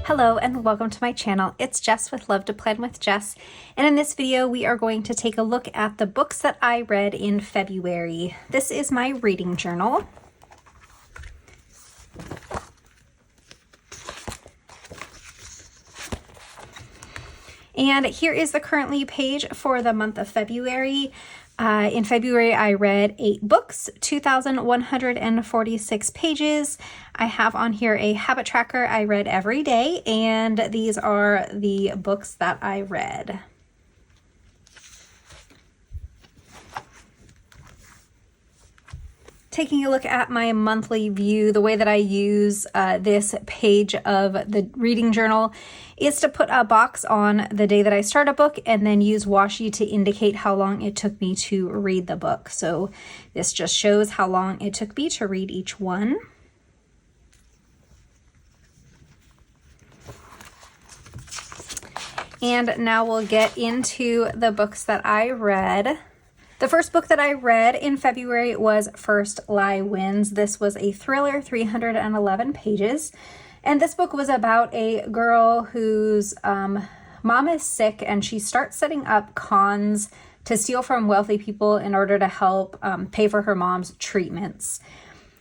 Hello and welcome to my channel. It's Jess with Love to Plan with Jess, and in this video we are going to take a look at the books that I read in February. This is my reading journal. And here is the currently page for the month of February. In February, I read 8 books, 2,146 pages. I have on here a habit tracker I read every day, and these are the books that I read. Taking a look at my monthly view, the way that I use this page of the reading journal is to put a box on the day that I start a book and then use washi to indicate how long it took me to read the book. So this just shows how long it took me to read each one. And now we'll get into the books that I read. The first book that I read in February was First Lie Wins. This was a thriller, 311 pages. And this book was about a girl whose mom is sick, and she starts setting up cons to steal from wealthy people in order to help pay for her mom's treatments.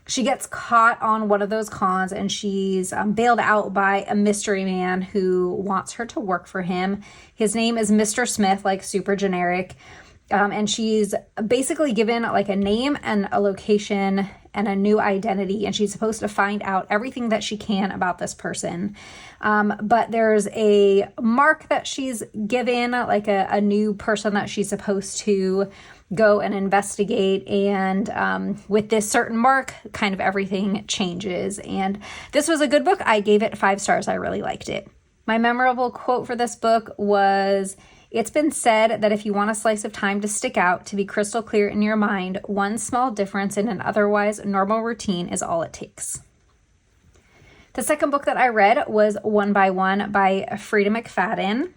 She gets caught on one of those cons, and she's bailed out by a mystery man who wants her to work for him. His name is Mr. Smith, like super generic. And she's basically given like a name and a location and a new identity, and she's supposed to find out everything that she can about this person. But there's a mark that she's given, like a new person that she's supposed to go and investigate. And with this certain mark, kind of everything changes. And this was a good book. I gave it 5 stars. I really liked it. My memorable quote for this book was, "It's been said that if you want a slice of time to stick out, to be crystal clear in your mind, one small difference in an otherwise normal routine is all it takes." The second book that I read was One by One by Frida McFadden.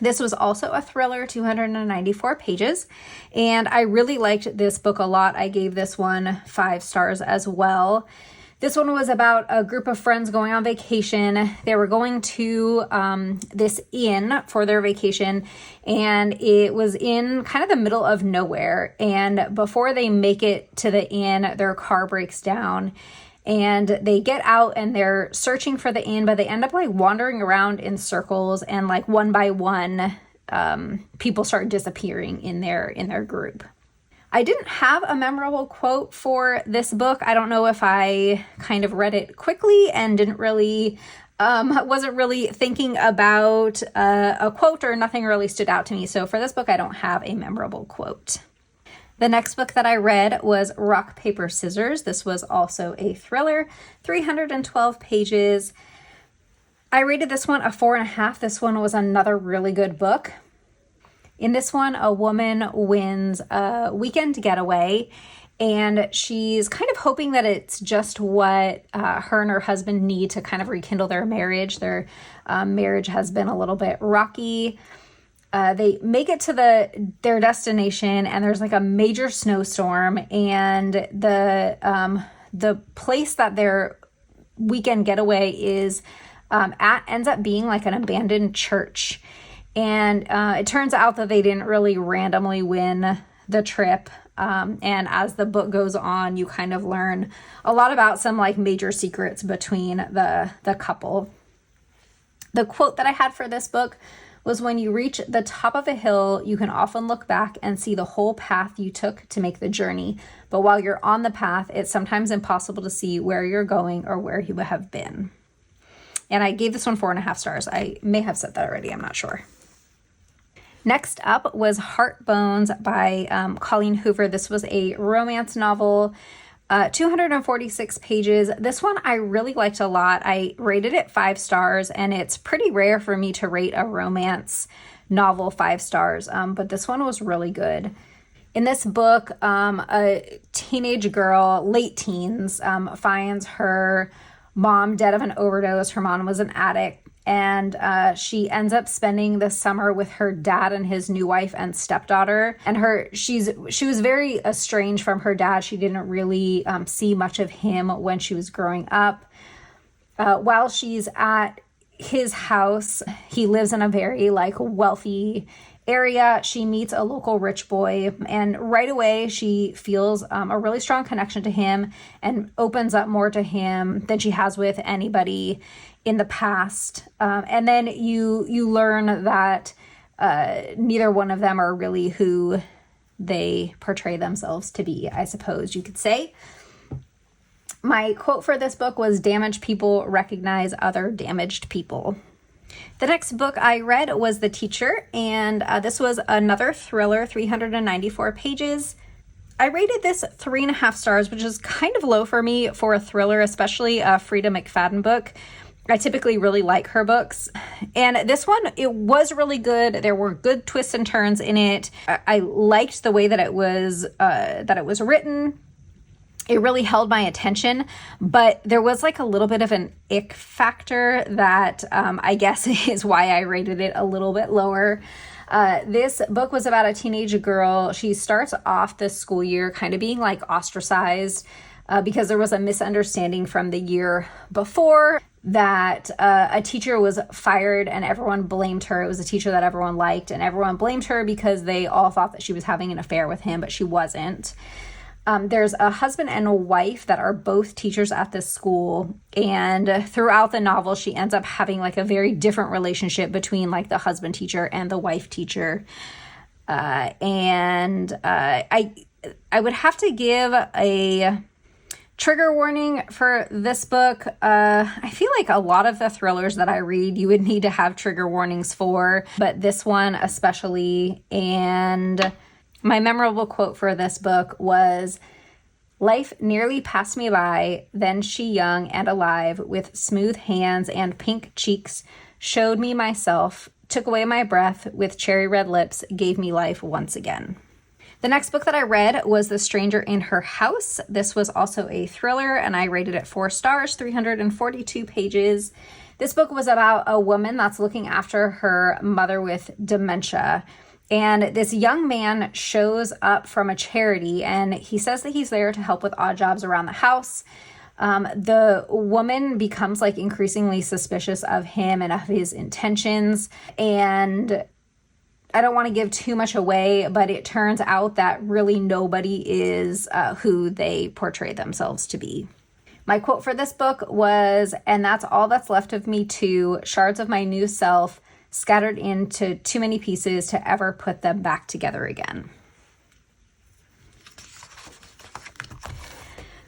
This was also a thriller, 294 pages, and I really liked this book a lot. I gave this one 5 stars as well. This one was about a group of friends going on vacation. They were going to this inn for their vacation, and it was in kind of the middle of nowhere. And before they make it to the inn, their car breaks down, and they get out and they're searching for the inn, but they end up like wandering around in circles, and like one by one, people start disappearing in their group. I didn't have a memorable quote for this book. I don't know if I kind of read it quickly and didn't really, wasn't really thinking about a quote, or nothing really stood out to me. So for this book, I don't have a memorable quote. The next book that I read was Rock, Paper, Scissors. This was also a thriller, 312 pages. I rated this one a 4.5. This one was another really good book. In this one, a woman wins a weekend getaway, and she's kind of hoping that it's just what her and her husband need to kind of rekindle their marriage. Their marriage has been a little bit rocky. They make it to their destination, and there's like a major snowstorm, and the place that their weekend getaway is at ends up being like an abandoned church. And it turns out that they didn't really randomly win the trip. And as the book goes on, you kind of learn a lot about some like major secrets between the couple. The quote that I had for this book was, "When you reach the top of a hill, you can often look back and see the whole path you took to make the journey. But while you're on the path, it's sometimes impossible to see where you're going or where you have been." And I gave this one 4.5 stars. I may have said that already. I'm not sure. Next up was Heart Bones by Colleen Hoover. This was a romance novel, 246 pages. This one I really liked a lot. I rated it 5 stars, and it's pretty rare for me to rate a romance novel 5 stars, but this one was really good. In this book, a teenage girl, late teens, finds her mom dead of an overdose. Her mom was an addict. And she ends up spending the summer with her dad and his new wife and stepdaughter. And she was very estranged from her dad. She didn't really see much of him when she was growing up. while she's at his house, he lives in a very like wealthy area. She meets a local rich boy, and right away she feels a really strong connection to him and opens up more to him than she has with anybody in the past. And then you learn that neither one of them are really who they portray themselves to be, I suppose you could say. My quote for this book was, "Damaged people recognize other damaged people." The next book I read was The Teacher, and this was another thriller, 394 pages. I rated this 3.5 stars, which is kind of low for me for a thriller, especially a Frida McFadden book. I typically really like her books. And this one, it was really good. There were good twists and turns in it. I liked the way that it was written. It really held my attention, but there was like a little bit of an ick factor that I guess is why I rated it a little bit lower. This book was about a teenage girl. She starts off the school year kind of being like ostracized because there was a misunderstanding from the year before that a teacher was fired and everyone blamed her. It was a teacher that everyone liked, and everyone blamed her because they all thought that she was having an affair with him, but she wasn't. There's a husband and a wife that are both teachers at this school, and throughout the novel she ends up having like a very different relationship between like the husband teacher and the wife teacher. I would have to give a trigger warning for this book. I feel like a lot of the thrillers that I read you would need to have trigger warnings for, but this one especially. And my memorable quote for this book was, "Life nearly passed me by, then she young and alive, with smooth hands and pink cheeks, showed me myself, took away my breath, with cherry red lips, gave me life once again." The next book that I read was The Stranger in Her House. This was also a thriller, and I rated it 4 stars, 342 pages. This book was about a woman that's looking after her mother with dementia. And this young man shows up from a charity, and he says that he's there to help with odd jobs around the house. The woman becomes like increasingly suspicious of him and of his intentions. And I don't want to give too much away, but it turns out that really nobody is who they portray themselves to be. My quote for this book was, "And that's all that's left of me too, shards of my new self, scattered into too many pieces to ever put them back together again."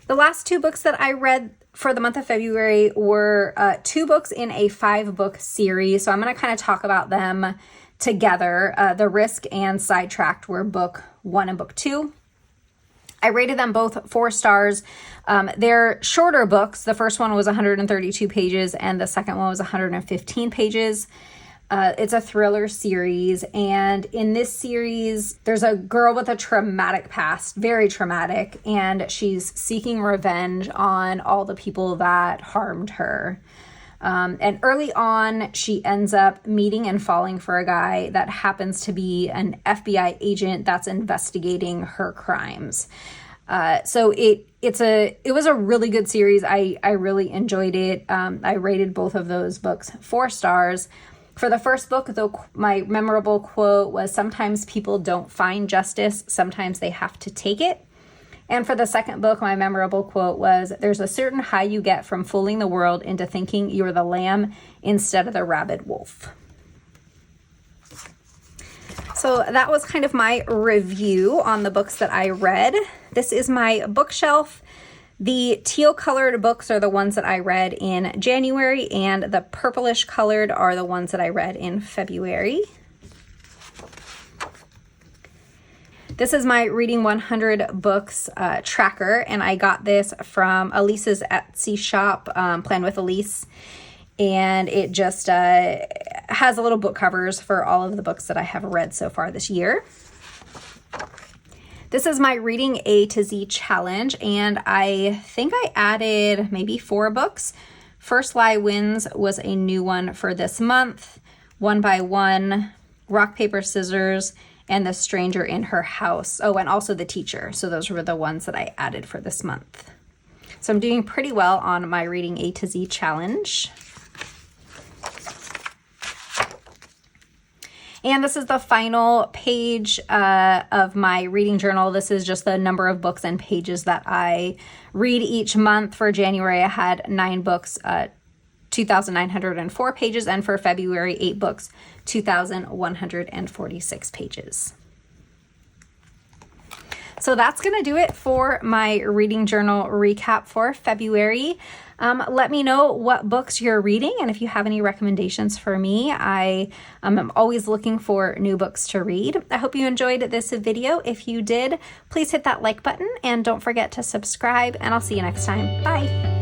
The last 2 books that I read for the month of February were 2 books in a 5-book series. So I'm going to kind of talk about them together. The Risk and Sidetracked were book 1 and book 2. I rated them both 4 stars. They're shorter books. The first one was 132 pages and the second one was 115 pages. It's a thriller series, and in this series, there's a girl with a traumatic past, very traumatic, and she's seeking revenge on all the people that harmed her. And early on, she ends up meeting and falling for a guy that happens to be an FBI agent that's investigating her crimes. So it was a really good series. I really enjoyed it. I rated both of those books 4 stars. For the first book, though, my memorable quote was, "Sometimes people don't find justice, sometimes they have to take it." And for the second book, my memorable quote was, "There's a certain high you get from fooling the world into thinking you're the lamb instead of the rabid wolf." So that was kind of my review on the books that I read. This is my bookshelf. The teal colored books are the ones that I read in January, and the purplish colored are the ones that I read in February. This is my Reading 100 Books tracker, and I got this from Elise's Etsy shop, Plan with Elise, and it just has a little book covers for all of the books that I have read so far this year. This is my Reading A to Z challenge, and I think I added maybe 4 books. First Lie Wins was a new one for this month. One by One, Rock, Paper, Scissors, and The Stranger in Her House. Oh, and also The Teacher. So those were the ones that I added for this month. So I'm doing pretty well on my Reading A to Z challenge. And this is the final page of my reading journal. This is just the number of books and pages that I read each month. For January, I had 9 books, 2,904 pages, and for February, 8 books, 2,146 pages. So that's going to do it for my reading journal recap for February. Let me know what books you're reading, and if you have any recommendations for me. I am always looking for new books to read. I hope you enjoyed this video. If you did, please hit that like button and don't forget to subscribe, and I'll see you next time. Bye.